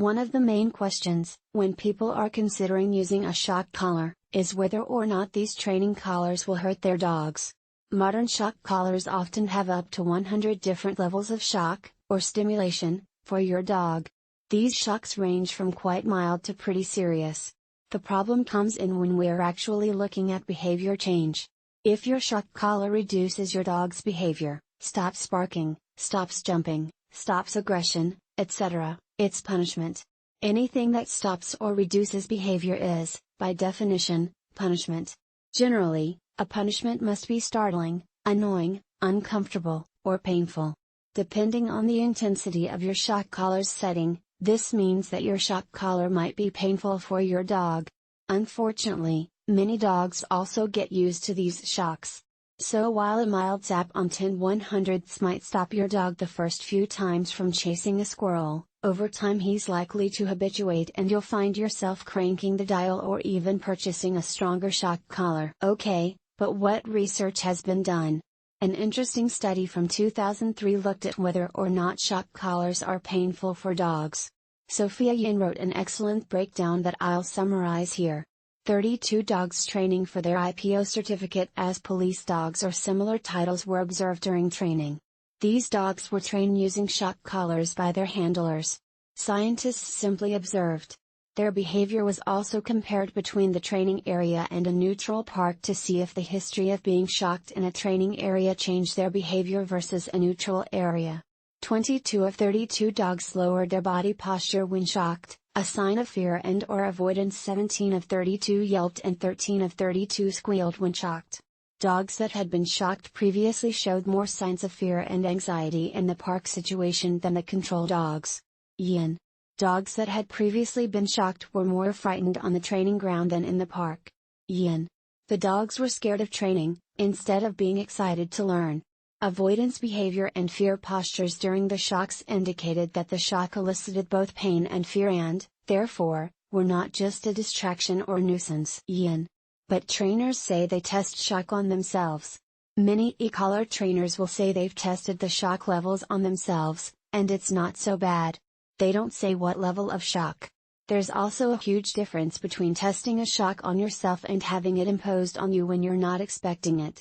One of the main questions, when people are considering using a shock collar, is whether or not these training collars will hurt their dogs. Modern shock collars often have up to 100 different levels of shock, or stimulation, for your dog. These shocks range from quite mild to pretty serious. The problem comes in when we're actually looking at behavior change. If your shock collar reduces your dog's behavior, stops barking, stops jumping, stops aggression, etc., it's punishment. Anything that stops or reduces behavior is, by definition, punishment. Generally, a punishment must be startling, annoying, uncomfortable, or painful. Depending on the intensity of your shock collar's setting, this means that your shock collar might be painful for your dog. Unfortunately, many dogs also get used to these shocks. So while a mild zap on 10/100ths might stop your dog the first few times from chasing a squirrel, over time he's likely to habituate and you'll find yourself cranking the dial or even purchasing a stronger shock collar. Okay, but what research has been done? An interesting study from 2003 looked at whether or not shock collars are painful for dogs. Sophia Yin wrote an excellent breakdown that I'll summarize here. 32 dogs training for their IPO certificate as police dogs or similar titles were observed during training. These dogs were trained using shock collars by their handlers. Scientists simply observed. Their behavior was also compared between the training area and a neutral park to see if the history of being shocked in a training area changed their behavior versus a neutral area. 22 of 32 dogs lowered their body posture when shocked, a sign of fear and/or avoidance. 17 of 32 yelped and 13 of 32 squealed when shocked. Dogs that had been shocked previously showed more signs of fear and anxiety in the park situation than the control dogs. Yin. Dogs that had previously been shocked were more frightened on the training ground than in the park. Yin. The dogs were scared of training, instead of being excited to learn. Avoidance behavior and fear postures during the shocks indicated that the shock elicited both pain and fear and, therefore, were not just a distraction or nuisance. Yin. But trainers say they test shock on themselves. Many e-collar trainers will say they've tested the shock levels on themselves, and it's not so bad. They don't say what level of shock. There's also a huge difference between testing a shock on yourself and having it imposed on you when you're not expecting it.